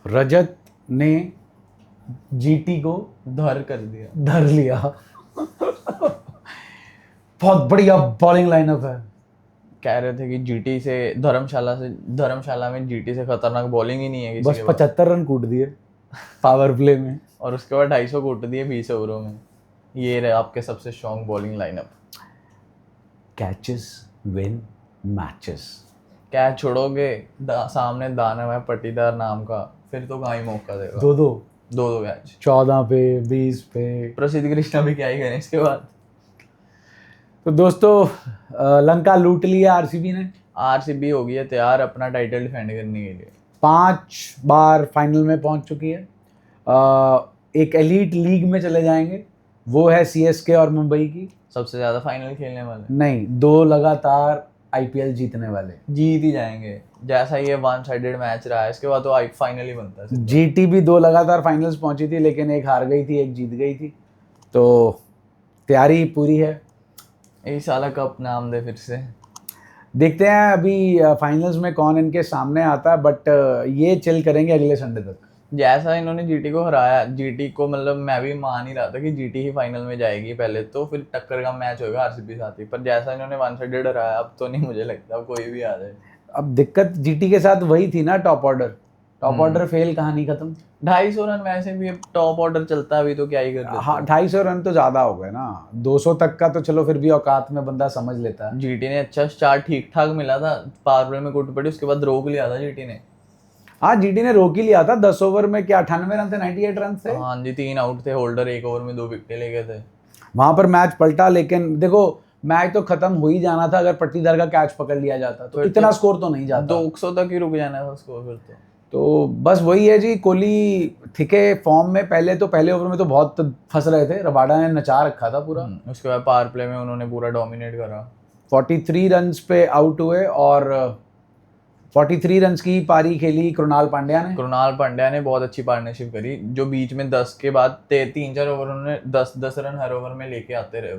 रजत ने जीटी को धर लिया। बहुत बढ़िया बॉलिंग लाइनअप है। कह रहे थे कि जीटी से धर्मशाला में जीटी से खतरनाक बॉलिंग ही नहीं है किसी बस के पास। 75 रन कूट दिए पावर प्ले में, और उसके बाद 250 कूट दिए 20 ओवरों में। ये रहे आपके सबसे strong bowling lineup. Catches win matches. Catch छोड़ोगे सामने दानव है पटीदार नाम का, फिर तो कहाँ ही मौका देगा। दो कैच 14 पे 20 पे। प्रसिद्ध कृष्णा भी क्या ही करें इसके बाद। तो दोस्तों लंका लूट लिया आरसीबी ने। आरसीबी हो गई है तैयार अपना टाइटल डिफेंड करने के लिए। 5 बार फाइनल में पहुंच चुकी है। एक एलीट लीग में चले जाएंगे, वो है सीएसके और मुंबई की। सबसे ज्यादा फाइनल खेलने वाले नहीं, 2 लगातार आईपीएल जीतने वाले। जीत ही जाएंगे। जैसा ये वन साइडेड मैच रहा है इसके बाद तो फाइनल ही बनता है। जीटी भी 2 लगातार फाइनल्स पहुंची थी, लेकिन एक हार गई थी, एक जीत गई थी। तो तैयारी पूरी है। इस साल कप नाम दे फिर से। देखते हैं अभी फाइनल्स में कौन इनके सामने आता है, बट ये चिल करेंगे अगले संडे तक। जैसा इन्होंने जीटी को हराया, जीटी को मतलब मैं भी मान ही रहा था कि जीटी ही फाइनल में जाएगी पहले तो, फिर टक्कर का मैच होगा आरसीबी साथ ही। पर जैसा इन्होंने वन साइडेड हराया अब तो नहीं मुझे लगता अब कोई भी आ जाए। अब दिक्कत जीटी के साथ वही थी ना, टॉप ऑर्डर फेल, कहानी खत्म। 250 रन वैसे भी अब टॉप ऑर्डर चलता है अभी तो क्या ही कर लेते। हाँ, 250 रन तो ज्यादा हो गए ना। 200 तक का तो चलो फिर भी औकात में बंदा समझ लेता है। जीटी ने अच्छा स्टार्ट ठीक ठाक मिला था, पावर प्ले में कुट पड़ी, उसके बाद रोक लिया था जीटी ने। हाँ, जीटी ने रोक ही लिया था। 10 ओवर में क्या 98 रन थे, 98 रन थे। हाँ जी, 3 आउट थे, होल्डर 1 ओवर में 2 विकेट ले गए थे। वहां पर मैच पलटा, लेकिन देखो मैच तो खत्म हो ही जाना था अगर पट्टीदार का कैच पकड़ लिया जाता तो इतना स्कोर तो नहीं जाता। 200 तक ही रुक जाना था स्कोर फिर तो बस वही है जी। कोहली थिके फॉर्म में, पहले ओवर में तो बहुत फंस रहे थे, रबाडा ने नचा रखा था पूरा। उसके बाद पावर प्ले में उन्होंने पूरा डोमिनेट करा। 43 रन्स पे आउट हुए और 43 रन्स की पारी खेली कृणाल पांड्या ने बहुत अच्छी पार्टनरशिप करी, जो बीच में 10 के बाद 3-4 ओवर उन्होंने 10 रन हर ओवर में लेके आते रहे।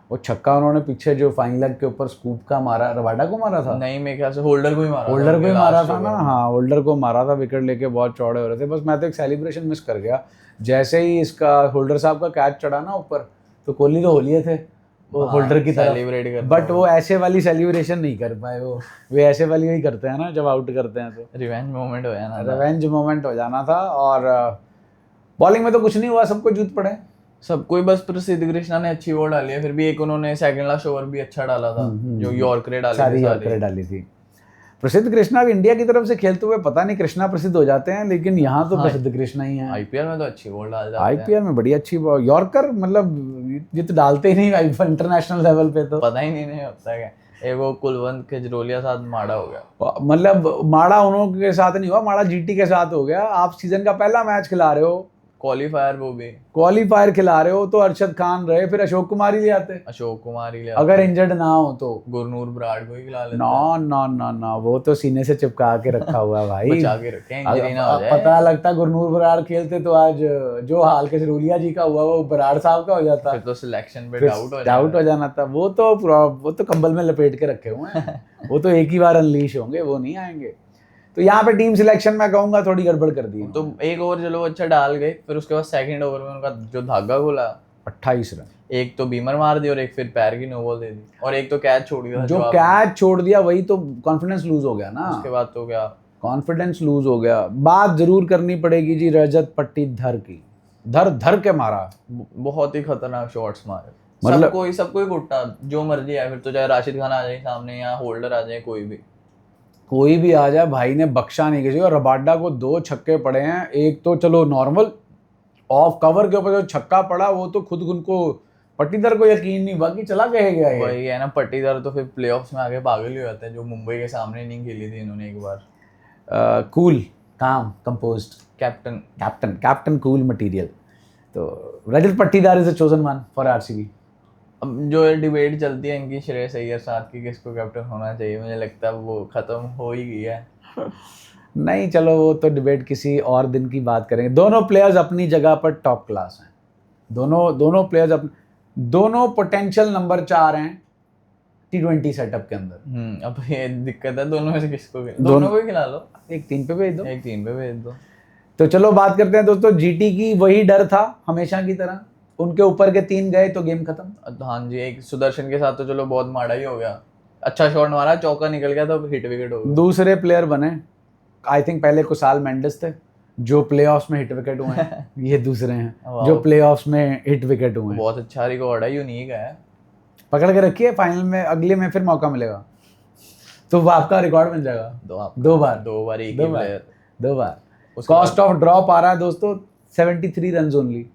वो छक्का उन्होंने पीछे जो फाइन लेग के ऊपर स्कूप का मारा, रबाडा को मारा था। नहीं, मेरे ख्याल से होल्डर को ही मारा था ना। हाँ, होल्डर को मारा था, विकेट लेके बहुत चौड़े हो रहे थे। बस मैं तो एक सेलिब्रेशन मिस कर गया। जैसे ही इसका होल्डर साहब का कैच चढ़ा ना ऊपर, तो कोहली तो होलिये थे वो होल्डर की तरफ, बट वो ऐसे वाली सेलिब्रेशन नहीं कर पाए। वो ऐसे वाली वही करते हैं ना जब आउट करते हैं तो। रिवेंज मोमेंट हो जाना था। और बॉलिंग में तो कुछ नहीं हुआ, सबको जूत पड़े सबको ही। बस प्रसिद्ध कृष्णा ने अच्छी ओवर डाली है, फिर भी एक उन्होंने सेकंड लास्ट ओवर भी अच्छा डाला था, जो यॉर्कर डाली थी। प्रसिद्ध कृष्णा इंडिया की तरफ से खेलते हुए पता नहीं कृष्णा प्रसिद्ध हो जाते हैं, लेकिन यहाँ तो प्रसिद्ध कृष्णा ही है। आईपीएल में तो अच्छी बॉल डाल जाते हैं। आईपीएल में बड़ी अच्छी बॉल, यॉर्कर मतलब ये तो डालते ही नहीं इंटरनेशनल लेवल पे, तो पता ही नहीं होता है। एक वो कुलवंत केजरोलिया साथ माड़ा हो गया। मतलब माड़ा उन्होंने के साथ नहीं हुआ, माड़ा जीटी के साथ हो गया। आप सीजन का पहला मैच खिला रहे हो, क्वालीफायर खिला रहे हो, तो अरशद खान रहे, फिर अशोक कुमार ही ले आते। अगर इंजर्ड ना हो तो गुरनूर बराड़ को ही खिला लेते। ना वो तो सीने से चिपका के रखा हुआ है भाई। बचा के रखे, इंजरी ना हो जाए। पता लगता गुरनूर बराड़ खेलते तो आज जो हाल केजरोलिया जी का हुआ वो बराड़ साहब का हो जाता। फिर तो सिलेक्शन पे डाउट हो जाना था। वो तो कंबल में लपेट के रखे हुए हैं। वो तो एक ही बार अनलीश होंगे, वो नहीं आएंगे। तो यहाँ पे टीम सिलेक्शन में कहूंगा थोड़ी गड़बड़ कर दी। तो एक ओवर चलो अच्छा डाल गए, फिर उसके बाद सेकंड ओवर में उनका जो धागा खोला 28 रन, एक तो बीमर मार दी और एक फिर पैर की नो बॉल दे दी और एक तो कैच छोड़ दिया। जो कैच छोड़ दिया वही तो कॉन्फिडेंस लूज हो गया ना। उसके बाद तो क्या कॉन्फिडेंस लूज हो गया। बात जरूर करनी पड़ेगी जी रजत पट्टीदार की, धर के मारा, बहुत ही खतरनाक शॉट्स मारे। मतलब सबको ही कुट्टा, जो मर्जी है, फिर तो चाहे राशिद खान आ जाए सामने या होल्डर आ जाए, कोई भी आ जाए, भाई ने बख्शा नहीं किसी को। रबाडा को 2 छक्के पड़े हैं। एक तो चलो नॉर्मल ऑफ कवर के ऊपर जो छक्का पड़ा वो तो खुद उनको पट्टीदार को यकीन नहीं, बाकी चला कहे गया है। वही है ना, पट्टीदार तो फिर प्लेऑफ्स में आगे पागल ही हो जाते हैं, जो मुंबई के सामने नहीं खेली थी इन्होंने एक बार। कूल, काम, कंपोज्ड, कैप्टन कूल मटेरियल। तो रजत पट्टीदार is the chosen one for RCB. अब जो डिबेट चलती है इनकी श्रेयस अय्यर साथ की किसको कैप्टन होना चाहिए, मुझे लगता है वो खत्म हो ही गई है। नहीं, चलो वो तो डिबेट किसी और दिन की बात करेंगे। दोनों प्लेयर्स अपनी जगह पर टॉप क्लास हैं। दोनों प्लेयर्स दोनों पोटेंशियल नंबर 4 हैं T20 सेटअप के अंदर। अब ये दिक्कत है, दोनों में से किसको दोनों को ही खिला लो। एक 3 पे भेज दो। एक 3 पे भेज दो। तो चलो बात करते हैं दोस्तों जीटी की। वही डर था हमेशा की तरह, उनके ऊपर के 3 गए तो गेम खत्म। हाँ जी, एक सुदर्शन के साथ तो चलो बहुत माड़ा ही हो गया, अच्छा शॉट मारा, चौका निकल गया तो हिट विकेट हो गया। दूसरे प्लेयर बने, आई थिंक पहले कुशाल मेंडिस थे जो प्लेऑफ्स में हिट विकेट हुए हैं ये दूसरे हैं जो प्लेऑफ्स में हिट विकेट हुए हैं। बहुत अच्छा रिकॉर्ड है, यूनिक है। पकड़ के रखिए, फाइनल में अगले में फिर मौका मिलेगा तो वो आपका रिकॉर्ड बन जाएगा। दो बार एक ही प्लेयर, 2 बार। कॉस्ट ऑफ ड्रॉप आ रहा है दोस्तों 73 रन ओनली।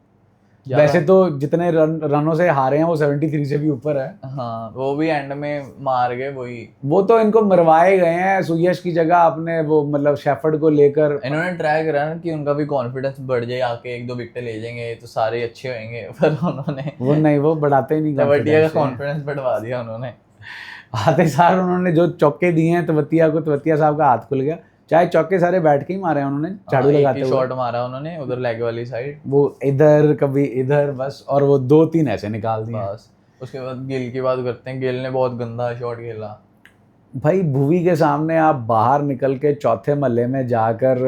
वैसे तो जितने रनों से हारे हैं वो 73 से भी ऊपर है। हाँ, वो भी एंड में मार गए वही। वो तो इनको मरवाए गए हैं सुयश की जगह आपने, वो मतलब शेफर्ड को लेकर इन्होंने ट्राई करा ना कि उनका भी कॉन्फिडेंस बढ़ जाए, आके 1-2 विकेट ले जाएंगे तो सारे अच्छे होंगे, पर उन्होंने वो बढ़ाते ही नहीं, तवतिया का कॉन्फिडेंस बढ़वा दिया उन्होंने। आते सार उन्होंने जो चौके दिए हैं तवतिया को, तवतिया साहब का हाथ खुल गया। चाहे चौके सारे बैठ के ही मारे हैं उन्होंने, झाड़ू लगाते हुए। शॉट मारा उन्होंने उधर लेग वाली साइड, वो इधर कभी इधर बस, और वो 2-3 ऐसे निकाल दिए बस। उसके बाद गिल की बात करते हैं, गिल ने बहुत गंदा शॉट खेला भाई। भुवी के सामने आप बाहर निकल के चौथे महल्ले में जाकर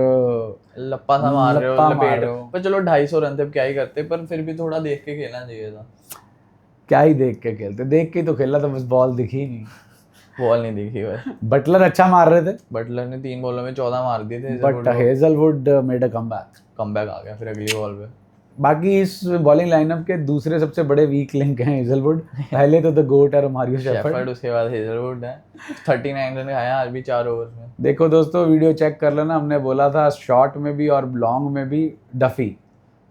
लप्पा सा मार रहे हो, लपेट रहे हो। पर चलो 250 रन थे, क्या ही करते, पर फिर भी थोड़ा देख के खेलना चाहिए था। क्या ही देख के खेलते, देख के तो खेला था, बस बॉल दिखी ही नहीं, बॉल नहीं दिखी भाई। बटलर अच्छा मार रहे थे, बटलर ने 3 बॉलों में 14 मार दिए थे, but Hazlewood made a comeback आ गया फिर अगली बॉल पे। बाकी इस बॉलिंग लाइनअप के दूसरे सबसे बड़े वीक लिंक हैं हेजलवुड। पहले तो द गोट है मारियो शेफर्ड, उसके बाद हेजलवुड है। 39 रन खाया आज भी 4 ओवर में। देखो दोस्तों वीडियो चेक कर लेना, हमने बोला था शॉर्ट में भी और लॉन्ग में भी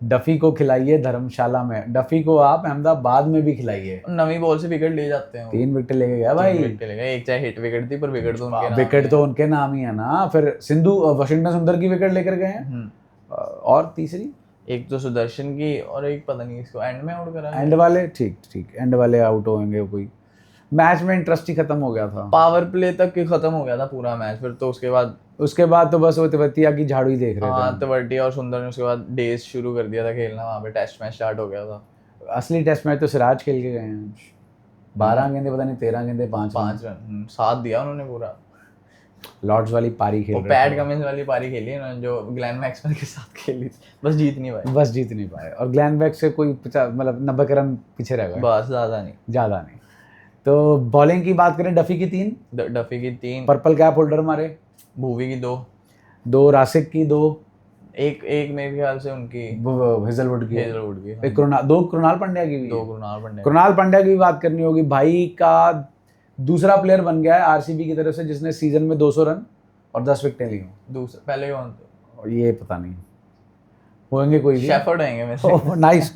डफी को खिलाइए धर्मशाला में, डफी को आप अहमदाबाद में भी खिलाइए। नवी बॉल से विकेट ले जाते हैं, 3 विकेट लेके गया भाई। 3 विकेट ले गया, एक चाहे हिट विकेट थी पर विकेट तो उनके नाम, विकेट तो उनके नाम ही है ना। फिर सिंधु वाशिंगटन सुंदर की विकेट लेकर गए हैं, और तीसरी एक तो सुदर्शन की, और एक पता नहीं इसको एंड में आउट करा, एंड वाले ठीक एंड वाले आउट होंगे। कोई मैच में इंटरेस्ट ही खत्म हो गया था, पावर प्ले तक के खत्म हो गया था पूरा मैच। फिर तो उसके बाद तो बस वो तवतिया की झाड़ू ही देख रहे थे। हाँ, तवतिया और सुंदर ने उसके बाद डेज शुरू कर दिया था खेलना, वहाँ पे टेस्ट मैच स्टार्ट हो गया था। असली टेस्ट मैच तो सिराज खेल के गए हैं, 12 गेंदे पता नहीं 13 गेंदे 5 रन साथ दिया उन्होंने पूरा। लॉर्ड्स वाली पारी खेल रहे थे, पैट कमिंस वाली पारी खेली उन्होंने जो ग्लेन मैक्सवेल के साथ खेली थी, बस जीत नहीं पाए। और ग्लेन मैक्स से कोई मतलब 90 के रन पीछे रह गए, बस ज़्यादा नहीं। तो बॉलिंग की बात करें, डफी की 3 पर्पल कैप होल्डर मारे, भूवी की 2 रासिक की 2, एक मेरे ख्याल से उनकी हेजलवुड की, एक 2 कृणाल पांड्या की भी, 2 कृणाल पांड्या की भी बात करनी होगी भाई का। दूसरा प्लेयर बन गया है आरसीबी की तरफ से जिसने सीजन में 200 रन और 10 विकेटें ली हों। दूसरा पहले कौन था ये पता नहीं, होंगे कोई भी, शेफर्ड होंगे वैसे। नाइस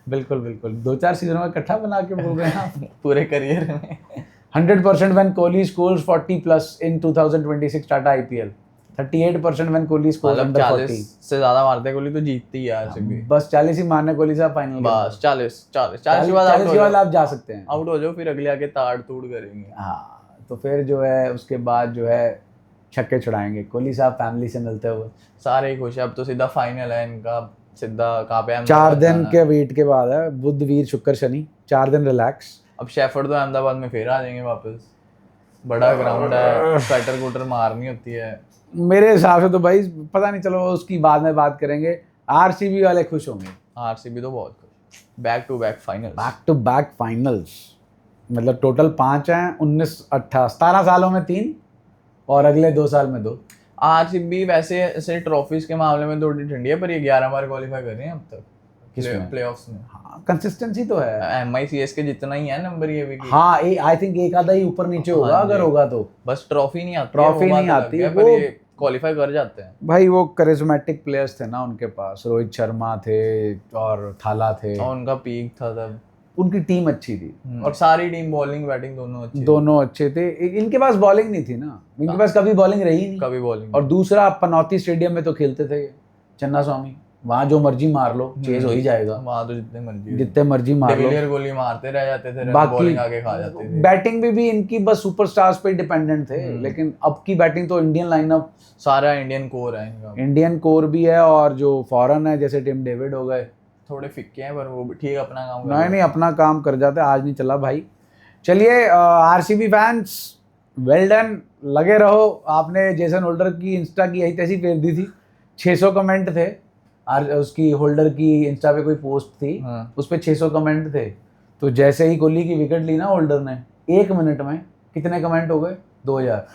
बिल्कुल 2-4 सीजनों में इकट्ठा बना के बोल रहे हैं आप पूरे करियर में। 100% when Kohli scores 40+ in 2026 Tata IPL, 38% when Kohli scores under 40। से ज्यादा मारते कोहली तो जीतती है आरसीबी, बस 40 ही मारने कोहली साहब फाइनल, बस 40 के बाद आप जा सकते हैं, आउट हो जाओ, फिर अगले आके ताड़ तूड़ करेंगे। हाँ, तो फिर जो है उसके बाद जो है छक्के छुड़ाएंगे कोहली साहब फैमिली से मिलते हुए, सारे ही खुश है। अब तो सीधा फाइनल है इनका, सीधा कहाँ पे है, 4 दिन के वेट के बाद है, बुध वीर शुक्र शनि, 4 दिन रिलैक्स। अब शेफर्ड तो अहमदाबाद में फिर आ जाएंगे वापस, बड़ा ग्राउंड है, स्वेटर कूटर मारनी होती है। मेरे हिसाब से तो भाई पता नहीं, चलो उसकी बाद में बात करेंगे। आरसीबी वाले खुश होंगे, आरसीबी तो बहुत खुश, बैक टू बैक फाइनल्स, मतलब टोटल 5 हैं, 17 सालों में 3 और अगले 2 साल में 2। आरसीबी वैसे ऐसे ट्रॉफीज के मामले में थोड़ी ठंडी है, पर ये 11 बार क्वालिफाई कर रहे हैं अब तक प्लेऑफ्स में। हाँ, कंसिस्टेंसी तो है, MICS के जितना ही है नंबर ये भी। हाँ, आई थिंक एक आधा ही ऊपर नीचे होगा, अगर होगा तो, बस ट्रॉफी नहीं आती, वो पर ये क्वालिफाई कर जाते हैं भाई। वो करिज्मेटिक प्लेयर्स थे ना उनके पास, रोहित शर्मा थे और थाला थे, और उनका पीक था तब, उनकी टीम अच्छी थी, और सारी टीम बॉलिंग बैटिंग दोनों अच्छे थे। इनके पास बॉलिंग नहीं थी ना, इनके पास कभी बॉलिंग रही नहीं, कभी बॉलिंग। और दूसरा पनौती स्टेडियम में तो खेलते थे चन्ना स्वामी, वहाँ जो मर्जी मार लो चेज हो ही जाएगा, वहाँ तो जितने मर्जी मार लो, डिविलियर गोली मारते रह जाते थे, बाकी बॉलिंग आगे खा जाते थे। बैटिंग भी इनकी बस सुपरस्टार्स पे डिपेंडेंट थे, लेकिन अब की बैटिंग तो इंडियन लाइनअप सारा इंडियन कोर है इनका, इंडियन कोर भी है, और जो फॉरेन है जैसे टिम डेविड हो गए, थोड़े फिक्के हैं पर वो भी ठीक अपना काम नहीं अपना काम कर जाते, आज नहीं चला भाई। चलिए आरसीबी फैंस वेल डन, लगे रहो। आपने जेसन होल्डर की इंस्टा की यही तैसी फेर दी थी, 600 कमेंट थे। और उसकी होल्डर की इंस्टा पे कोई पोस्ट थी, हाँ। उस पे 600 कमेंट थे। तो जैसे ही कोहली की विकेट ली ना होल्डर ने, 1 मिनट में कितने कमेंट हो गए? 2000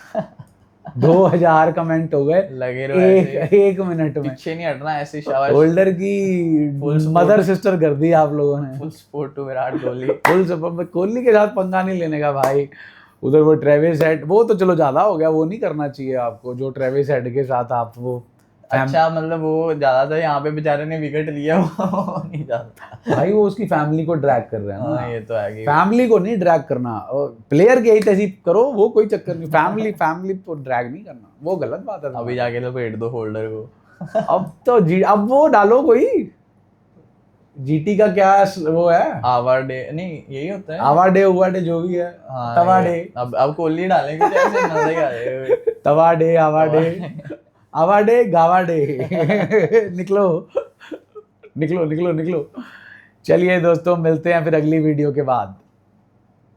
2000 कमेंट हो गए लगे रहो ऐसे एक मिनट में। पीछे नहीं हटना, ऐसे शाबाश। होल्डर की Full support. मदर सिस्टर कर दी आप लोगों ने। Full support to Virat Kohli. Full support. Kohli के साथ पंगा नहीं लेने का भाई। उधर वो ट्रेविस हेड, वो तो चलो ज्यादा हो गया, वो नहीं करना चाहिए आपको जो ट्रेविस हेड के साथ आप वो अच्छा मतलब वो ज्यादा था, यहाँ पे बेचारे ने विकेट लिया वो नहीं जाता भाई, वो उसकी फैमिली को ड्रैग कर रहे हैं ना। हाँ ये तो है कि फैमिली को नहीं ड्रैग करना, प्लेयर की यही तहजीब करो, वो कोई चक्कर नहीं। फैमिली को ड्रैग नहीं करना, वो गलत बात है। अभी जाके तो पेट दो होल्डर को। अब तो अब वो डालो कोई जीटी का क्या वो है, आवाडे नहीं यही होता है, आवाडे जो भी है, हाँ, तवाडे। अब कोहली डालेंगे तो ऐसे नजर तवाडे आवाडे गावाडे निकलो निकलो निकलो निकलो। चलिए दोस्तों, मिलते हैं फिर अगली वीडियो के बाद।